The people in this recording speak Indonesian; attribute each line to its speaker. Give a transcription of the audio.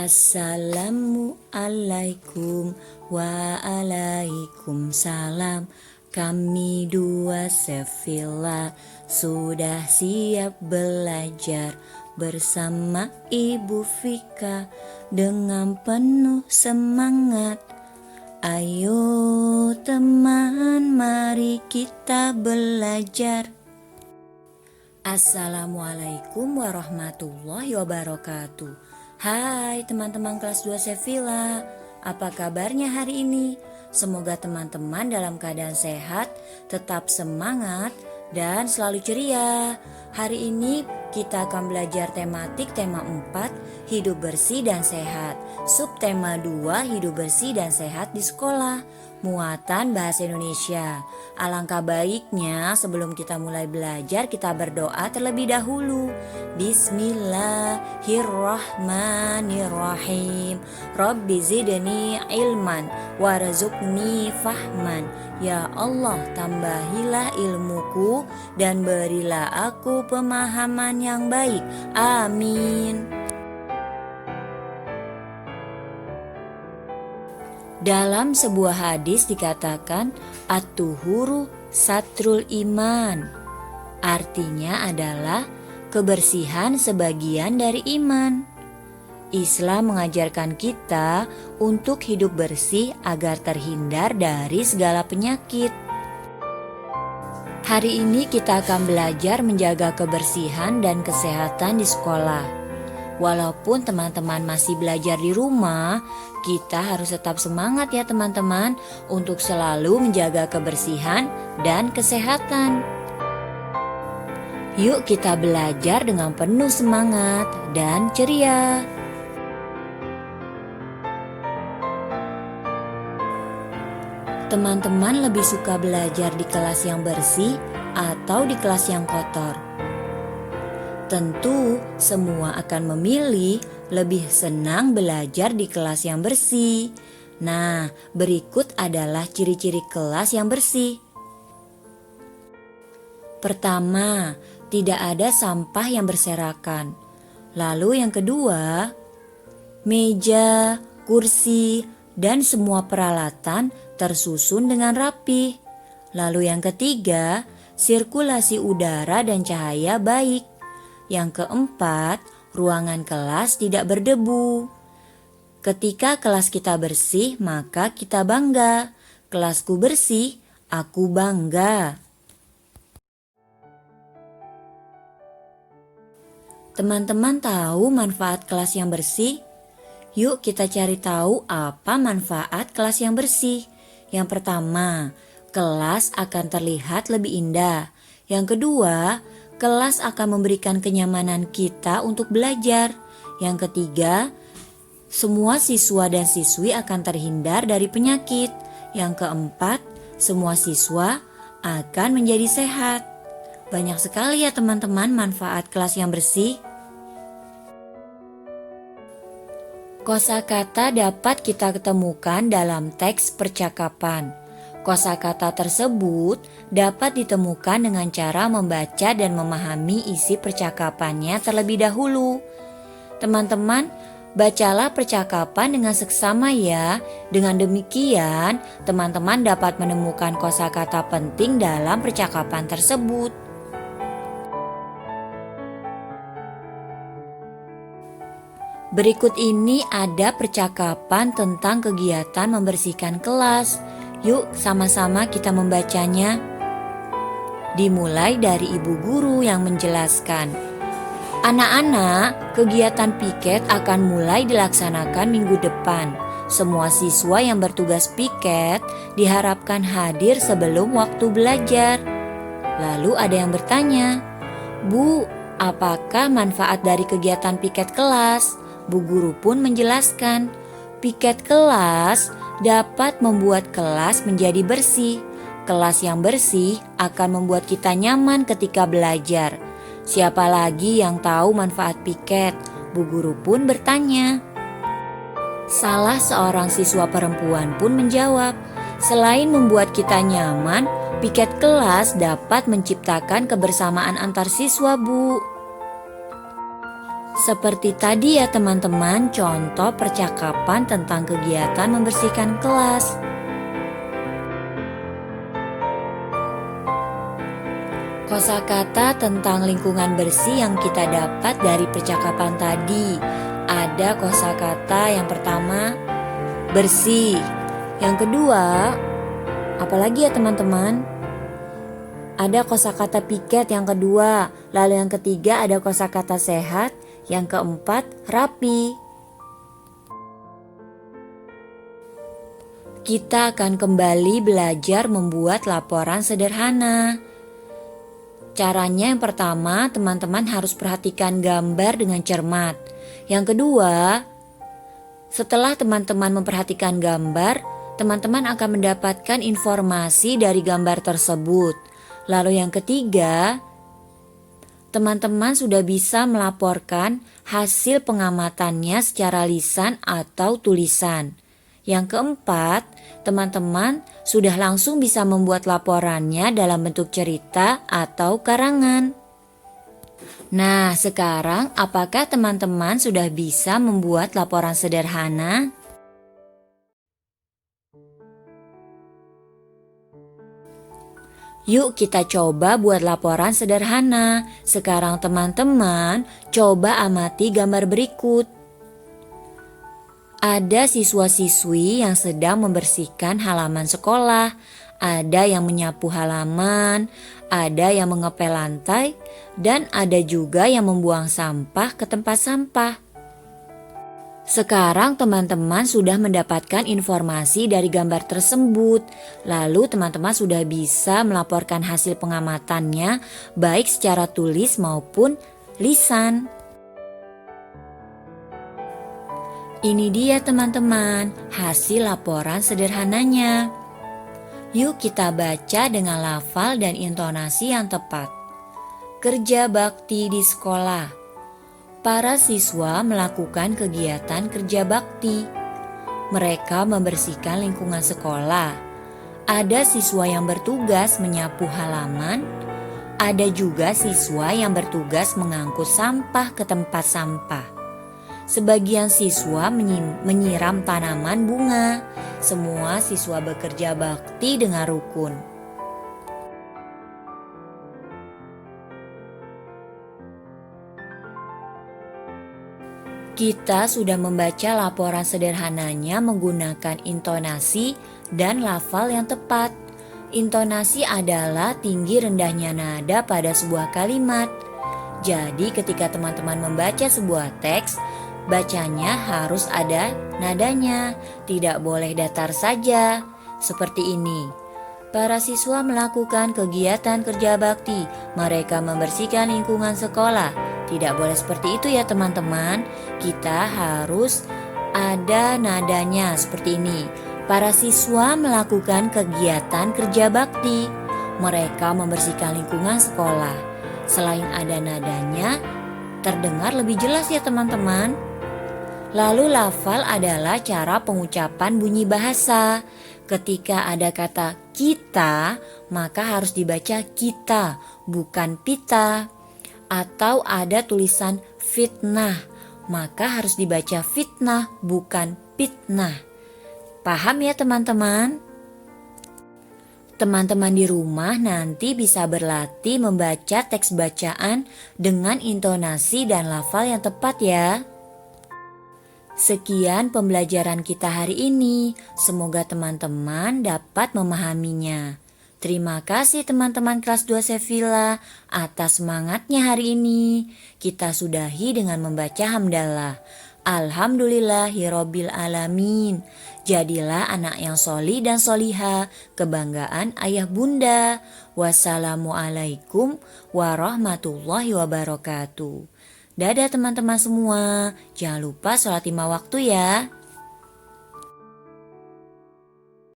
Speaker 1: Assalamualaikum waalaikumsalam. Kami dua Sevilla sudah siap belajar bersama Ibu Vika dengan penuh semangat. Ayo teman, mari kita belajar. Assalamualaikum warahmatullahi wabarakatuh. Hai teman-teman kelas 2 Sevilla, apa kabarnya hari ini? Semoga teman-teman dalam keadaan sehat, tetap semangat, dan selalu ceria. Hari ini kita akan belajar tematik tema 4, hidup bersih dan sehat. Subtema 2, hidup bersih dan sehat di sekolah. Muatan bahasa Indonesia. Alangkah baiknya sebelum kita mulai belajar kita berdoa terlebih dahulu. Bismillahirrahmanirrahim. Rabbi zidni ilman warzuqni fahman. Ya Allah, tambahilah ilmuku dan berilah aku pemahaman yang baik. Amin. Dalam sebuah hadis dikatakan at-tuhuru satrul iman. Artinya adalah kebersihan sebagian dari iman. Islam mengajarkan kita untuk hidup bersih agar terhindar dari segala penyakit. Hari ini kita akan belajar menjaga kebersihan dan kesehatan di sekolah. Walaupun teman-teman masih belajar di rumah, kita harus tetap semangat ya teman-teman untuk selalu menjaga kebersihan dan kesehatan. Yuk kita belajar dengan penuh semangat dan ceria. Teman-teman lebih suka belajar di kelas yang bersih atau di kelas yang kotor? Tentu semua akan memilih lebih senang belajar di kelas yang bersih. Nah, berikut adalah ciri-ciri kelas yang bersih. Pertama, tidak ada sampah yang berserakan. Lalu yang kedua, meja, kursi, dan semua peralatan tersusun dengan rapi. Lalu yang ketiga, sirkulasi udara dan cahaya baik. Yang keempat, ruangan kelas tidak berdebu. Ketika kelas kita bersih, maka kita bangga. Kelasku bersih, aku bangga. Teman-teman tahu manfaat kelas yang bersih? Yuk kita cari tahu apa manfaat kelas yang bersih. Yang pertama, kelas akan terlihat lebih indah. Yang kedua, kelas akan memberikan kenyamanan kita untuk belajar. Yang ketiga, semua siswa dan siswi akan terhindar dari penyakit. Yang keempat, semua siswa akan menjadi sehat. Banyak sekali ya teman-teman manfaat kelas yang bersih. Kosakata dapat kita ketemukan dalam teks percakapan. Kosakata tersebut dapat ditemukan dengan cara membaca dan memahami isi percakapannya terlebih dahulu. Teman-teman, bacalah percakapan dengan seksama ya. Dengan demikian, teman-teman dapat menemukan kosakata penting dalam percakapan tersebut. Berikut ini ada percakapan tentang kegiatan membersihkan kelas. Yuk sama-sama kita membacanya. Dimulai dari ibu guru yang menjelaskan. Anak-anak, kegiatan piket akan mulai dilaksanakan minggu depan. Semua siswa yang bertugas piket diharapkan hadir sebelum waktu belajar. Lalu ada yang bertanya, Bu, apakah manfaat dari kegiatan piket kelas? Bu guru pun menjelaskan, piket kelas dapat membuat kelas menjadi bersih. Kelas yang bersih akan membuat kita nyaman ketika belajar. Siapa lagi yang tahu manfaat piket? Bu guru pun bertanya. Salah seorang siswa perempuan pun menjawab, selain membuat kita nyaman, piket kelas dapat menciptakan kebersamaan antar siswa, Bu. Seperti tadi ya teman-teman, contoh percakapan tentang kegiatan membersihkan kelas. Kosakata tentang lingkungan bersih yang kita dapat dari percakapan tadi. Ada kosakata yang pertama, bersih. Yang kedua, apalagi ya teman-teman? Ada kosakata piket yang kedua. Lalu yang ketiga ada kosakata sehat. Yang keempat, rapi. Kita akan kembali belajar membuat laporan sederhana. Caranya yang pertama, teman-teman harus perhatikan gambar dengan cermat. Yang kedua, setelah teman-teman memperhatikan gambar, teman-teman akan mendapatkan informasi dari gambar tersebut. Lalu yang ketiga, teman-teman sudah bisa melaporkan hasil pengamatannya secara lisan atau tulisan. Yang keempat, teman-teman sudah langsung bisa membuat laporannya dalam bentuk cerita atau karangan. Nah, sekarang apakah teman-teman sudah bisa membuat laporan sederhana? Yuk kita coba buat laporan sederhana. Sekarang teman-teman coba amati gambar berikut. Ada siswa-siswi yang sedang membersihkan halaman sekolah, ada yang menyapu halaman, ada yang mengepel lantai, dan ada juga yang membuang sampah ke tempat sampah. Sekarang teman-teman sudah mendapatkan informasi dari gambar tersebut, lalu teman-teman sudah bisa melaporkan hasil pengamatannya baik secara tulis maupun lisan. Ini dia teman-teman, hasil laporan sederhananya. Yuk kita baca dengan lafal dan intonasi yang tepat. Kerja bakti di sekolah. Para siswa melakukan kegiatan kerja bakti. Mereka membersihkan lingkungan sekolah. Ada siswa yang bertugas menyapu halaman. Ada juga siswa yang bertugas mengangkut sampah ke tempat sampah. Sebagian siswa menyiram tanaman bunga. Semua siswa bekerja bakti dengan rukun. Kita sudah membaca laporan sederhananya menggunakan intonasi dan lafal yang tepat. Intonasi adalah tinggi rendahnya nada pada sebuah kalimat. Jadi ketika teman-teman membaca sebuah teks, bacanya harus ada nadanya, tidak boleh datar saja. Seperti ini. Para siswa melakukan kegiatan kerja bakti. Mereka membersihkan lingkungan sekolah. Tidak boleh seperti itu ya teman-teman. Kita harus ada nadanya seperti ini. Para siswa melakukan kegiatan kerja bakti. Mereka membersihkan lingkungan sekolah. Selain ada nadanya, terdengar lebih jelas ya teman-teman. Lalu lafal adalah cara pengucapan bunyi bahasa. Ketika ada kata kita, maka harus dibaca kita, bukan pita. Atau ada tulisan fitnah, maka harus dibaca fitnah, bukan pitnah. Paham ya teman-teman? Teman-teman di rumah nanti bisa berlatih membaca teks bacaan dengan intonasi dan lafal yang tepat ya. Sekian pembelajaran kita hari ini. Semoga teman-teman dapat memahaminya. Terima kasih teman-teman kelas 2 Sevilla atas semangatnya hari ini. Kita sudahi dengan membaca hamdalah. Alhamdulillahirobbil alamin. Jadilah anak yang soli dan soliha, kebanggaan ayah bunda. Wassalamualaikum warahmatullahi wabarakatuh. Dadah teman-teman semua, jangan lupa sholat 5 waktu ya.